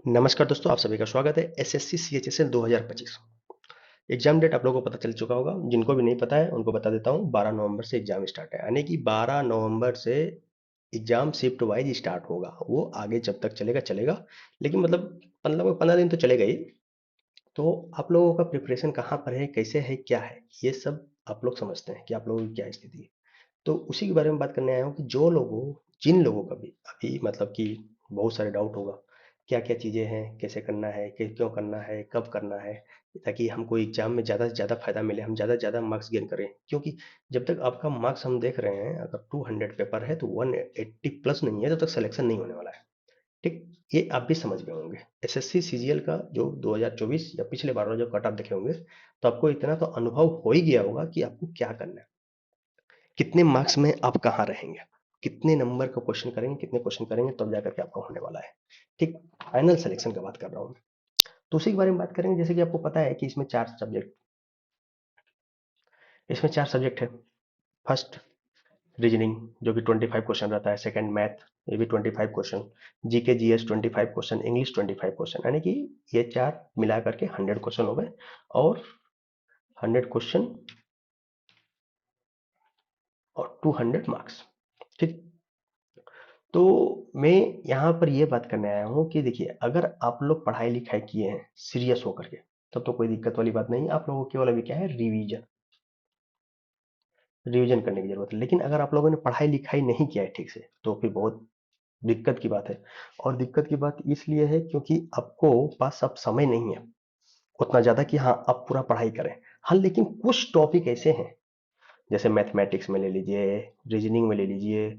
नमस्कार दोस्तों, आप सभी का स्वागत है एसएससी सीएचएसएल 2025। एग्जाम डेट आप लोगों को पता चल चुका होगा। जिनको भी नहीं पता है उनको बता देता हूँ, 12 नवंबर से एग्जाम स्टार्ट है, यानी कि 12 नवंबर से एग्जाम शिफ्ट वाइज स्टार्ट होगा। वो आगे जब तक चलेगा चलेगा, लेकिन मतलब 15 दिन तो चलेगा ही। तो आप लोगों का प्रिपरेशन कहाँ पर है, कैसे है, क्या है, ये सब आप लोग समझते हैं कि आप लोगों की क्या स्थिति है। तो उसी के बारे में बात करने आया हूँ कि जिन लोगों का भी अभी मतलब कि बहुत सारे डाउट होगा, क्या क्या चीज़ें हैं, कैसे करना है, क्यों करना है, कब करना है, ताकि हमको एग्जाम में ज़्यादा से ज़्यादा फायदा मिले, हम ज़्यादा से ज़्यादा मार्क्स गेन करें। क्योंकि जब तक आपका मार्क्स हम देख रहे हैं, अगर 200 पेपर है तो 180 प्लस नहीं है, तब तक सिलेक्शन नहीं होने वाला है। ठीक, ये आप भी समझ गए होंगे। एसएससी सीजीएल का जो 2024 या पिछले बार वाला जो कट ऑफ देखे होंगे, तो आपको इतना तो अनुभव हो ही गया होगा कि आपको क्या करना है, कितने मार्क्स में आप कहाँ रहेंगे, कितने नंबर का क्वेश्चन करेंगे, कितने क्वेश्चन करेंगे, तब जाकर के आपका होने वाला है। ठीक, फाइनल सिलेक्शन का बात कर रहा हूँ मैं। तो उसी के बारे में बात करेंगे। जैसे कि आपको पता है कि इसमें चार सब्जेक्ट है। फर्स्ट रीजनिंग, जो कि 25 क्वेश्चन रहता है। सेकंड मैथ, ये भी 25 question. GK GS 25 question, English 25 question, यानी कि ये चार मिला करके 100 क्वेश्चन हो गए। और 100 क्वेश्चन और 200 मार्क्स। ठीक, तो मैं यहाँ पर ये बात करने आया हूँ कि देखिए, अगर आप लोग पढ़ाई लिखाई किए हैं सीरियस होकर के, तब तो कोई दिक्कत वाली बात नहीं। आप लोगों को केवल अभी क्या है, रिवीजन रिवीजन करने की जरूरत है। लेकिन अगर आप लोगों ने पढ़ाई लिखाई नहीं किया है ठीक से, तो फिर बहुत दिक्कत की बात है। और दिक्कत की बात इसलिए है क्योंकि आपको पास अब समय नहीं है उतना ज्यादा कि हाँ आप पूरा पढ़ाई करें। हाँ, लेकिन कुछ टॉपिक ऐसे हैं, जैसे मैथमेटिक्स में ले लीजिए, रीजनिंग में ले लीजिए,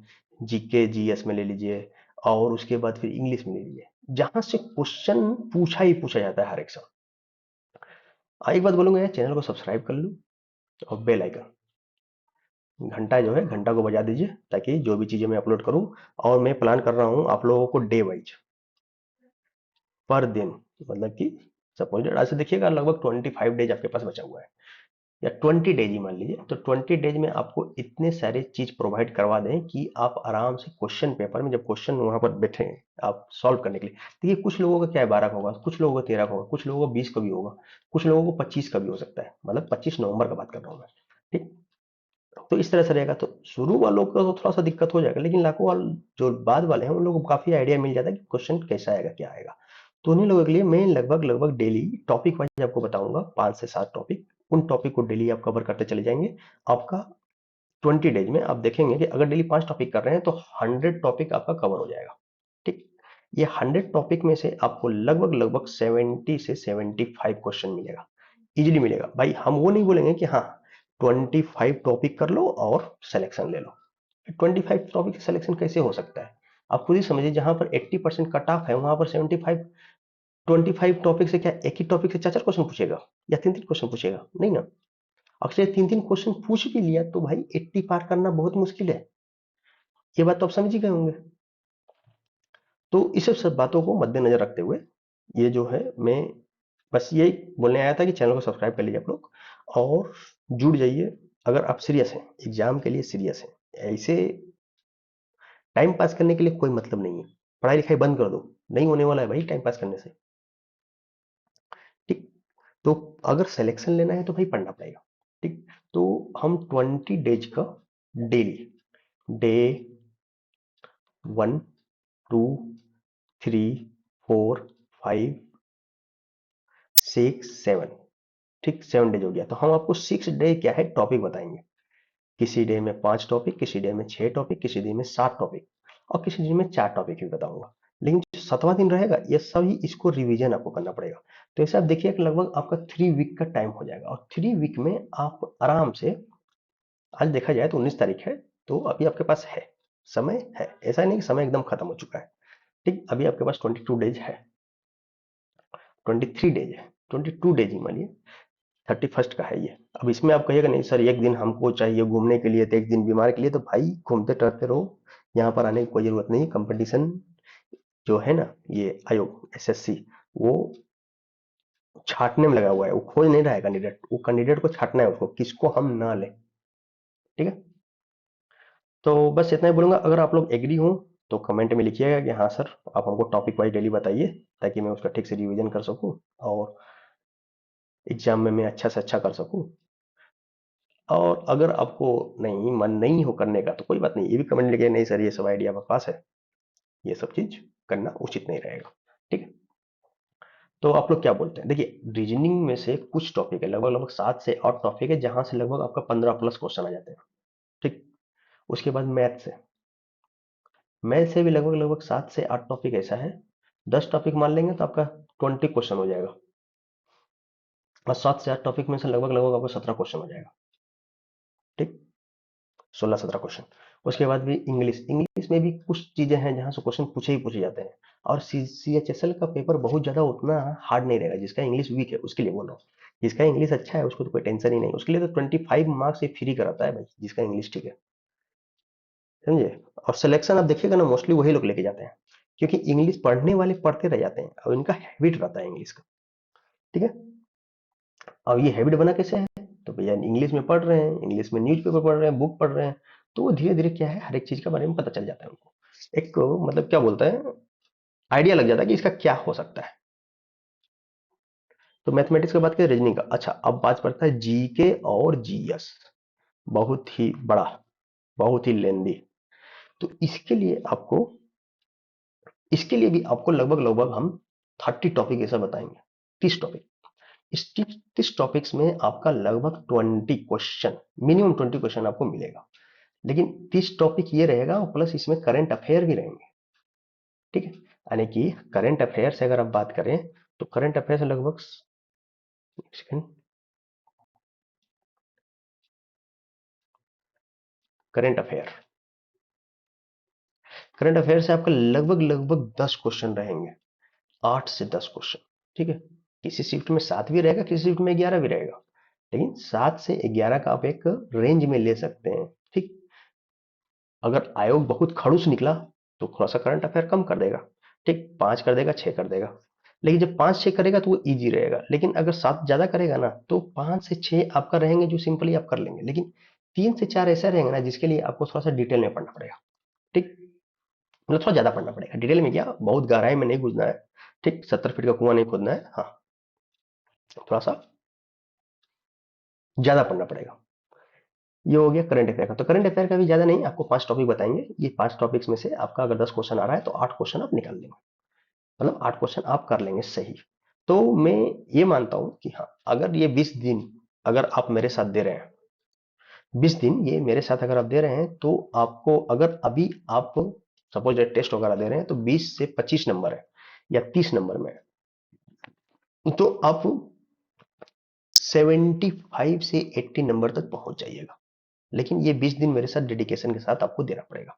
जीके जीएस में ले लीजिए, और उसके बाद फिर इंग्लिश में ले लीजिए, जहां से क्वेश्चन पूछा ही पूछा जाता है हर एक साल। एक बात बोलूंगा यार, चैनल को सब्सक्राइब कर लो और बेल आइकन घंटा जो है घंटा को बजा दीजिए, ताकि जो भी चीजें मैं अपलोड करूं। और मैं प्लान कर रहा हूं आप लोगों को डे वाइज, पर दिन, मतलब कि सपोज आज से देखिएगा, लगभग 25 डेज आपके पास बचा हुआ है, या 20 डेज ही मान लीजिए। तो 20 डेज में आपको इतने सारे चीज प्रोवाइड करवा दें कि आप आराम से क्वेश्चन पेपर में, जब क्वेश्चन वहां पर बैठे आप सॉल्व करने के लिए। देखिए, कुछ लोगों का क्या है, 12 का होगा, कुछ लोगों का 13 का होगा, कुछ लोगों का 20 का भी होगा, कुछ लोगों को 25 का भी हो सकता है। मतलब 25 नवंबर का बात कर रहा हूँ मैं। ठीक, तो इस तरह से रहेगा। तो शुरू वालों को तो थोड़ा सा दिक्कत हो जाएगा, लेकिन लाखों वाल जो बाद वाले हैं उन लोगों को काफी आइडिया मिल जाता है कि क्वेश्चन कैसा आएगा, क्या आएगा। तो उन्हीं लोगों के लिए मैं लगभग लगभग डेली टॉपिक वाइज आपको बताऊंगा, 5 से 7 टॉपिक। उन टॉपिक को डेली आप कवर करते चले जाएंगे। आपका 20 डेज में आप देखेंगे कि अगर डेली 5 टॉपिक कर रहे हैं तो 100 टॉपिक आपका कवर हो जाएगा। ठीक, ये 100 टॉपिक में से आपको लगभग लगभग 70 से 75 क्वेश्चन मिलेगा, इजीली मिलेगा। भाई हम वो नहीं बोलेंगे कि हाँ 25 टॉपिक कर लो और सिलेक्शन ले लो। 25 टॉपिक सिलेक्शन कैसे हो सकता है, आप खुद ही समझिए। जहां पर 80% कट ऑफ है, वहां पर 75, 25 टॉपिक से क्या एक ही टॉपिक से चार चार क्वेश्चन पूछेगा या तीन तीन क्वेश्चन पूछेगा? नहीं ना। अक्सर तीन तीन क्वेश्चन पूछ भी लिया तो भाई 80 पार करना बहुत मुश्किल है। ये बात तो आप समझ ही गए होंगे। तो इस सब बातों को मद्देनजर रखते हुए ये जो है, मैं बस यही बोलने आया था कि चैनल को सब्सक्राइब कर लीजिए आप लोग और जुड़ जाइए। अगर आप सीरियस हैं, एग्जाम के लिए सीरियस हैं, ऐसे टाइम पास करने के लिए कोई मतलब नहीं है। पढ़ाई लिखाई बंद कर दो, नहीं होने वाला है भाई टाइम पास करने से। ठीक, तो अगर सिलेक्शन लेना है तो भाई पढ़ना पड़ेगा। ठीक, तो हम 20 डेज का डेली, डे 1, 2, 3, 4, 5, 6, 7, ठीक 7 डेज हो गया। तो हम आपको 6 डे क्या है टॉपिक बताएंगे। किसी डे में 5 टॉपिक, किसी डे में 6 टॉपिक, किसी डे में 7 टॉपिक, और किसी डे में 4 टॉपिक भी बताऊंगा। लेकिन जो 7वां दिन रहेगा, ये सभी इसको रिवीजन आपको करना पड़ेगा। तो ऐसे आप देखिए कि लगभग आपका 3 वीक का टाइम हो जाएगा, और 3 वीक में आप आराम से, आज देखा जाए तो 19 तारीख है, तो अभी आपके पास है, समय है। ऐसा नहीं कि समय एकदम खत्म हो चुका है। ठीक, अभी आपके पास 22 डेज है, 23 डेज है, 22 डेज ही मानिए। 31 का है ये। अब इसमें आप कहिएगा नहीं सर एक दिन हमको चाहिए घूमने के लिए, तो एक दिन बीमार के लिए, तो भाई घूमते टहलते रहो, यहाँ पर आने की कोई जरूरत नहीं। कंपटीशन जो है ना, ये आयोग एसएससी, वो छाटने में लगा हुआ है, वो खोज नहीं रहा है कैंडिडेट, वो कैंडिडेट को छाटना है उसको, किसको हम ना लें। ठीक है, तो बस इतना ही बोलूंगा। अगर आप लोग एग्री हो तो कमेंट में लिखिएगा कि हाँ सर, आप हमको टॉपिक वाइज डेली बताइए, ताकि मैं उसका ठीक से रिवीजन कर सकूं और एग्जाम में मैं अच्छा से अच्छा कर सकूं। और अगर आपको नहीं मन नहीं हो करने का तो कोई बात नहीं, ये भी कमेंट लिखिए, नहीं सर ये सब आइडिया बकवास है, ये सब चीज करना उचित नहीं रहेगा। ठीक है, तो आप लोग क्या बोलते हैं? देखिए, रीजनिंग में से कुछ टॉपिक है, लगभग लगभग 7 से 8 टॉपिक है, जहां से लगभग आपका 15 प्लस क्वेश्चन आ जाते हैं। ठीक, उसके बाद मैथ से भी लगभग लगभग 7 से 8 टॉपिक ऐसा है, 10 टॉपिक मान लेंगे तो आपका 20 क्वेश्चन हो जाएगा, और 7 से 8 टॉपिक में से लगभग लगभग आपको 17 क्वेश्चन हो जाएगा। ठीक, 16 17 क्वेश्चन। उसके बाद भी इंग्लिश, इंग्लिश में भी कुछ चीजें हैं जहां से क्वेश्चन पूछे ही पूछे जाते हैं। और CHSL का पेपर बहुत ज्यादा उतना हार्ड नहीं रहेगा, जिसका इंग्लिश वीक है उसके लिए बोल रहा हूँ। जिसका इंग्लिश अच्छा है उसको तो कोई टेंशन ही नहीं, उसके लिए तो 25 मार्क्स से फ्री कराता है भाई, जिसका इंग्लिश ठीक है, समझे। और सिलेक्शन आप देखिएगा ना, मोस्टली वही लोग लेके जाते हैं, क्योंकि इंग्लिश पढ़ने वाले पढ़ते रह जाते हैं और इनका हैबिट रहता है इंग्लिश का। ठीक है, अब ये हैबिट बना कैसे है? तो भैया इंग्लिश में पढ़ रहे हैं, इंग्लिश में न्यूज़पेपर पढ़ रहे हैं, बुक पढ़ रहे हैं, तो वो धीरे धीरे क्या है, हर एक चीज के बारे में पता चल जाता है उनको। एक मतलब क्या बोलता है, आइडिया लग जाता है कि इसका क्या हो सकता है। तो मैथमेटिक्स की बात करें, रीजनिंग का। अच्छा, अब बात पड़ता है जीके और जीएस, बहुत ही बड़ा, बहुत ही लेंदी। तो इसके लिए भी आपको लगभग लगभग हम 30 टॉपिक ऐसा बताएंगे, 30 टॉपिक। इस 30 टॉपिक्स में आपका लगभग 20 क्वेश्चन, मिनिमम 20 क्वेश्चन आपको मिलेगा। लेकिन 30 टॉपिक ये रहेगा, और प्लस इसमें करंट अफेयर भी रहेंगे। ठीक है, यानी कि करंट अफेयर से अगर आप बात करें, तो करंट अफेयर से लगभग, second, current affair, current affair से आपका लगभग लगभग 10 क्वेश्चन रहेंगे, 8 से 10 क्वेश्चन। ठीक है, किसी शिफ्ट में 7 भी रहेगा, किसी शिफ्ट में 11 भी रहेगा, लेकिन 7 से 11 का आप एक रेंज में ले सकते हैं। ठीक, अगर आयोग बहुत खड़ूस निकला तो थोड़ा सा करंट अफेयर कम कर देगा। ठीक, 5 कर देगा, 6 कर देगा। लेकिन जब 5 6 करेगा तो वो इजी रहेगा, लेकिन अगर 7 ज्यादा करेगा ना, तो 5 से 6 आपका रहेंगे जो सिंपली आप कर लेंगे, लेकिन 3 से 4 ऐसा रहेंगे ना जिसके लिए आपको थोड़ा सा डिटेल में पढ़ना पड़ेगा। ठीक, मतलब थोड़ा ज्यादा पढ़ना पड़ेगा, डिटेल में क्या, बहुत गहराई में नहीं घुसना है। ठीक, 70 फीट का कुआं नहीं खोदना है, हाँ, थोड़ा सा ज्यादा पढ़ना पड़ेगा। ये हो गया करंट अफेयर का। तो करंट अफेयर का भी ज्यादा नहीं, आपको 5 टॉपिक बताएंगे। ये 5 टॉपिक्स में से आपका अगर 10 क्वेश्चन आ रहा है तो 8 क्वेश्चन आप निकाल लेंगे, मतलब 8 क्वेश्चन आप कर लेंगे सही। तो मैं ये मानता हूं कि हाँ, अगर ये 20 दिन अगर आप मेरे साथ दे रहे हैं, 20 दिन ये मेरे साथ अगर आप दे रहे हैं, तो आपको, अगर अभी आप सपोज टेस्ट वगैरह दे रहे हैं, तो 20 से 25 नंबर है या 30 नंबर में है, तो आप 75 से 80 नंबर तक पहुंच जाइएगा। लेकिन ये 20 दिन मेरे साथ डेडिकेशन के साथ आपको देना पड़ेगा।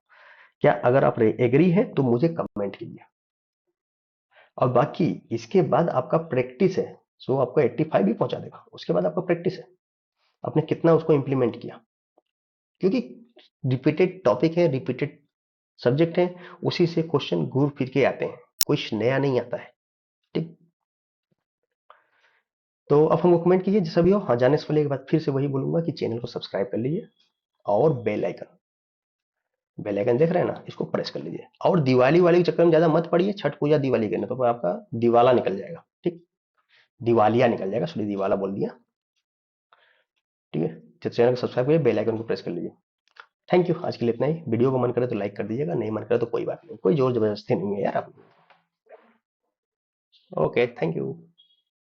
क्या अगर आप एग्री है तो मुझे कमेंट कीजिए। और बाकी इसके बाद आपका प्रैक्टिस है, सो आपको 85 भी पहुंचा देगा। उसके बाद आपका प्रैक्टिस है, आपने कितना उसको इंप्लीमेंट किया, क्योंकि रिपीटेड टॉपिक है, रिपीटेड सब्जेक्ट है, उसी से क्वेश्चन घूर फिर के आते हैं, कुछ नया नहीं आता है। ठीक, तो आप हमको कमेंट कीजिए जैसा भी हो। हाँ, जाने से पहले एक बात फिर से वही बोलूंगा कि चैनल को सब्सक्राइब कर लीजिए, और बेल आइकन देख रहे हैं ना, इसको प्रेस कर लीजिए। और दिवाली वाली के चक्कर में ज्यादा मत पड़िए, छठ पूजा दिवाली के ना, तो आपका दिवाला निकल जाएगा। ठीक, दिवालिया निकल जाएगा, सॉरी दिवाला बोल दिया। ठीक है, तो चैनल को सब्सक्राइब करिए, बेल आइकन को प्रेस कर लीजिए। थैंक यू, आज के लिए इतना ही। वीडियो को मन करे तो लाइक कर दीजिएगा, नहीं मन करे तो कोई बात नहीं, कोई जोर जबरदस्ती नहीं है यार। Okay, thank you.